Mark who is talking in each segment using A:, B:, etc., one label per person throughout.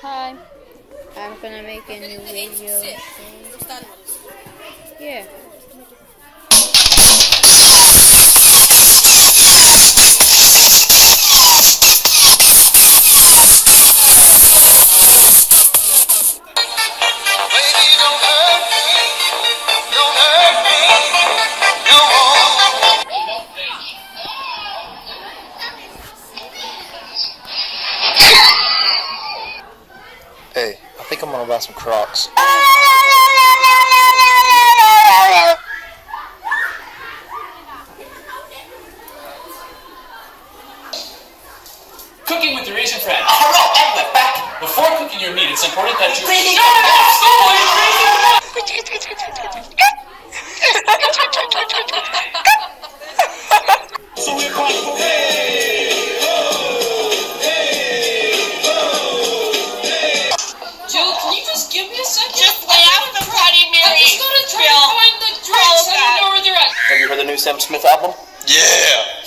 A: Hi, I'm gonna make a new video. Yeah.
B: Hey, I think I'm gonna buy some Crocs.
C: Cooking with your Asian friend. Alright, and we're back. Before cooking your meat, it's important that you... Jill, can you just give me a second?
D: Just lay out the Bloody Mary.
C: I'm just gonna try to find the drugs. I don't know where they're at.
B: Have you heard the new Sam Smith album?
E: Yeah.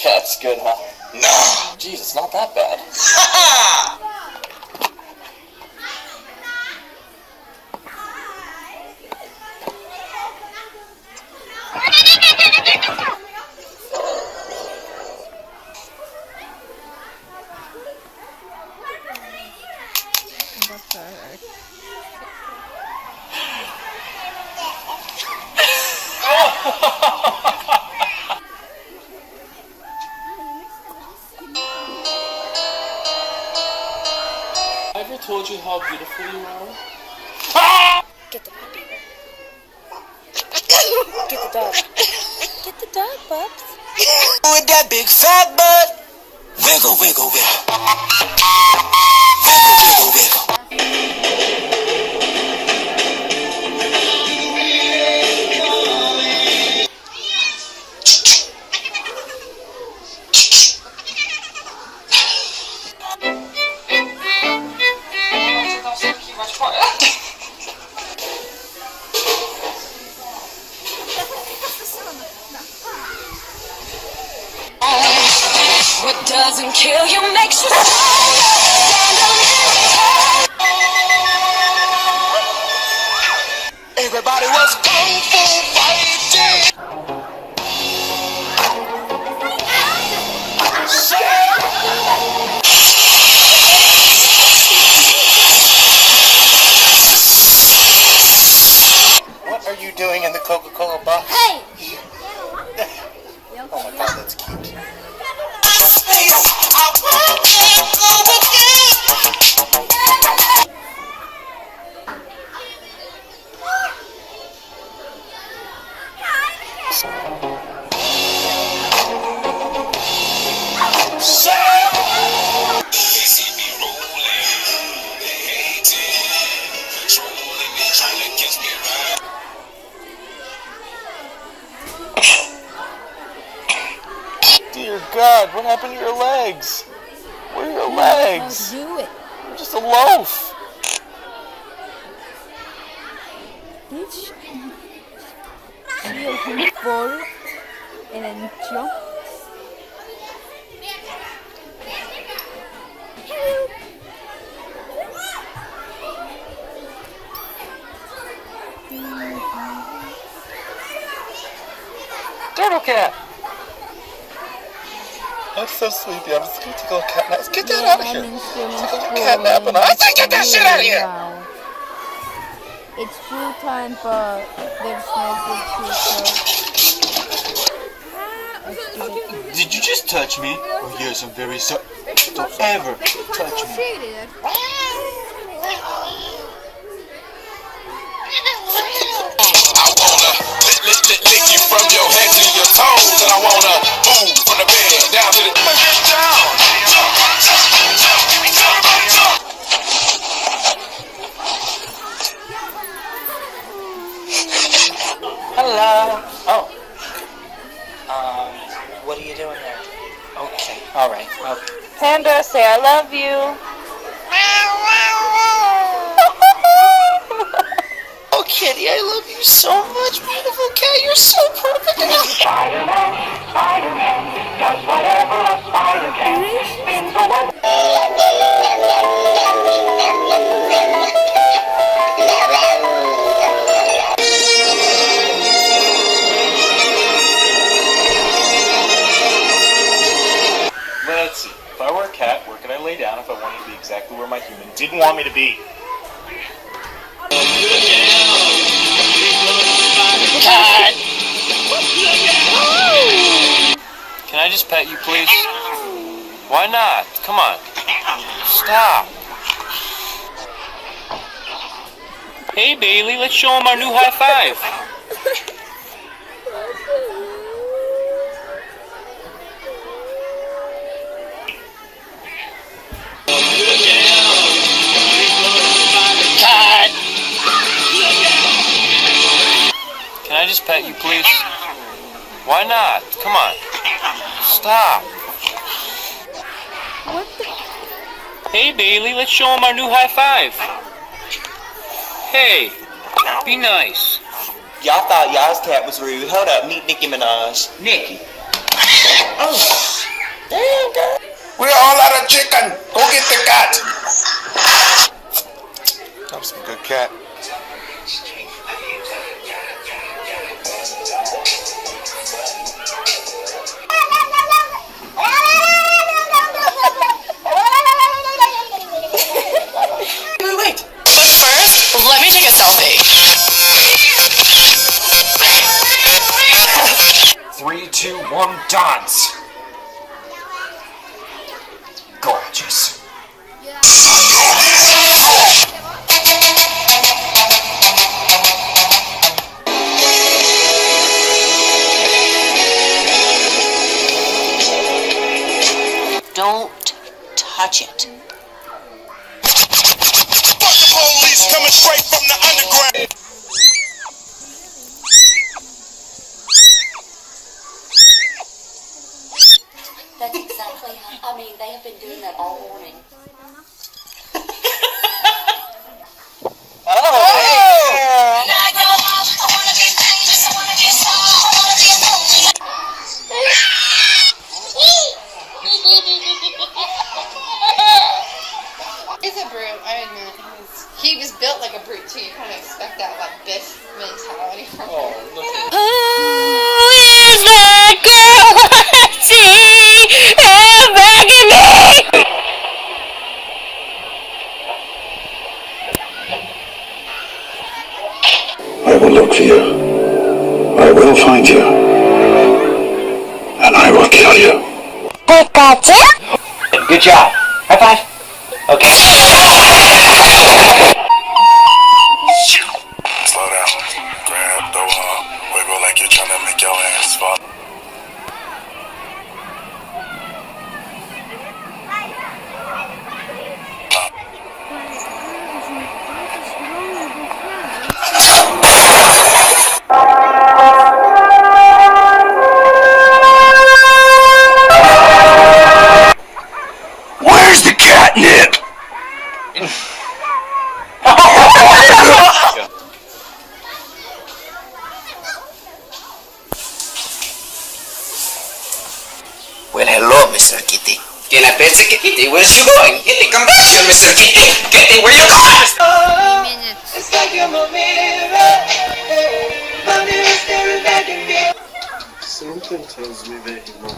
B: Yeah, it's good, huh?
E: Nah.
B: Jeez, it's not that bad.
C: I ever told you how beautiful you are?
A: Get the puppy. Get the dog. Get the dog, Bubs.
E: With that big fat butt. Wiggle, wiggle, wiggle. Wiggle, wiggle, wiggle.
D: What doesn't kill you makes you stronger.
E: Everybody was kung fu fighting.
B: What are you doing in the Coca-Cola box?
A: Hey!
B: Oh my god, that's cute. Dear God, what happened to your legs? Where are your legs?
A: Do it.
B: You're just a loaf.
A: Bitch. Feel him fall and then jump.
B: Turtle cat. I'm so sleepy. I'm just gonna take a little cat nap. Let's get that out of here. Take a little cat nap and I say get that shit out of here.
A: It's full time, but there's no good future.
C: Did you just touch me? Oh yes, I'm very sorry. Don't ever touch me.
E: I wanna lick you from your head to your toes, and I wanna move from the bed down to the
F: Hello. Oh. What are you doing there? Okay. All right. Okay.
A: Panda, say I love you.
F: Oh, kitty, I love you so much, beautiful cat. You're so perfect.
G: Spider-Man, Spider-Man, does whatever a spider can. Spins a web. didn't want me to be.
F: God.
H: Can I just pet you, please? Why not? Come on. Stop. Hey, Bailey, let's show him our new high five.
F: God.
H: Can I just pet you, please? Why not? Come on. Stop.
A: What the?
H: Hey, Bailey, let's show him our new high five. Hey, be nice.
F: Y'all thought y'all's cat was rude. Hold up, meet Nicki Minaj. Nicki. Oh. Damn, girl.
E: We're all out of chicken. Go get the cat.
B: That was some good cat.
F: Wait.
D: But first, let me take a selfie.
G: 3, 2, 1, dance. Gorgeous.
F: Don't touch it.
E: Fuck the police coming straight from the underground.
I: That's exactly how, I mean, they have been doing that all morning.
A: He's a brute, I admit. He was built like a brute too. You kind of expect that like Biff mentality from him.
D: Who is that girl I see begging me?
C: I will look for you. I will find you. And I will kill you.
F: Pikachu? Good job. High five. Okay.
E: Slow down. Grab the wall. Wiggle like you're trying to make your hands fall.
C: Where's the catnip?
F: Well, hello, Mr. Kitty. Can I pet the kitty? Where's you going? Kitty, come back here, Mr. Kitty. Kitty, where you going?
A: 3 minutes.
F: It's like I'm a mirror. My mirror staring back at me.
C: Something tells me that he won't.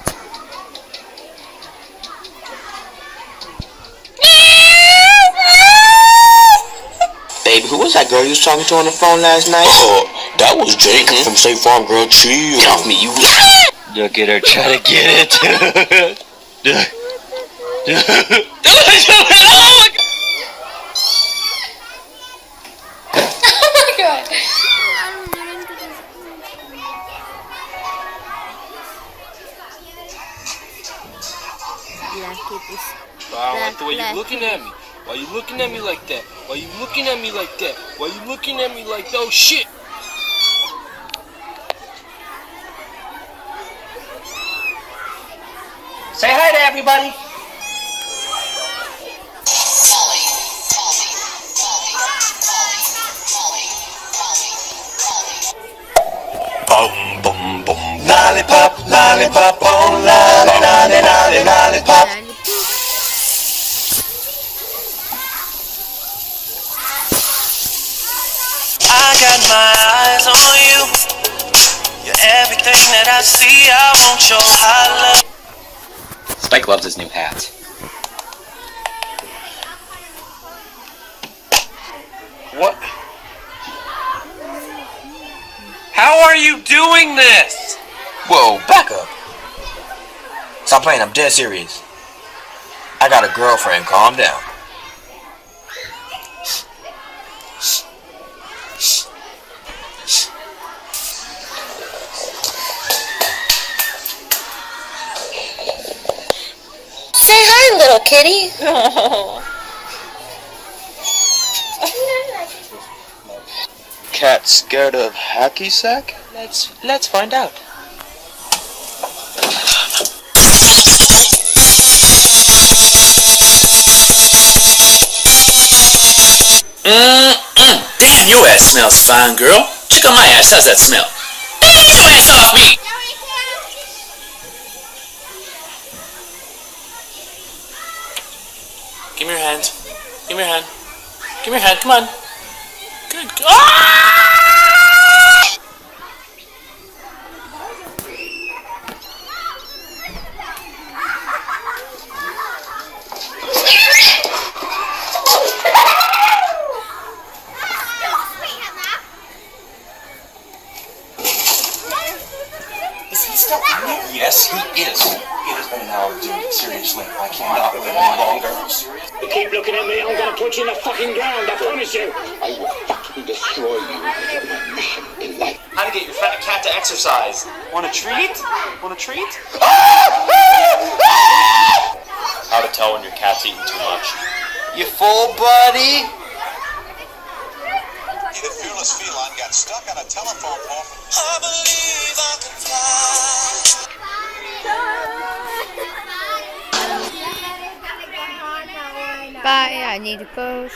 F: Baby, who was that girl you was talking to on the phone last night? That was Jake from State Farm, girl. Chill. Get off me, you.
H: Look at her try to get it.
A: Oh my god.
H: I don't like the way you're looking at me. Why you looking at me like that? Why you looking at me like that? Why you looking at me like that? Oh shit!
F: Say hi to everybody.
E: Boom, boom, boom. Lollipop, lollipop, oh, lolly, lolly, lolly, lollipop.
F: I got my eyes on you. You're everything that I see. I want your high love.
J: Spike loves his new hat.
G: What? How are you doing this?
J: Whoa, back up. Stop playing, I'm dead serious. I got a girlfriend, calm down.
D: Say hi, little kitty.
C: Cat scared of hacky sack?
J: Let's find out.
G: Damn, your ass smells fine, girl. Check out my ass. How's that smell? Get your ass off me! Give me your hand. Give me your hand. Give me your hand. Come on. Good. Ah!
C: Is he still in it? Yes, he is. He is. And now, dude, seriously, I cannot live any longer. Serious?
K: You keep looking at me, I'm gonna put you in the fucking ground, I promise you. I will fucking destroy you. My mission in life.
G: How to get your fat cat to exercise. Want a treat? Want a treat?
H: How to tell when your cat's eating too much.
J: You full, buddy?
E: The fearless feline got stuck on a telephone pole.
F: I believe I can fly.
A: Bye, I need to go.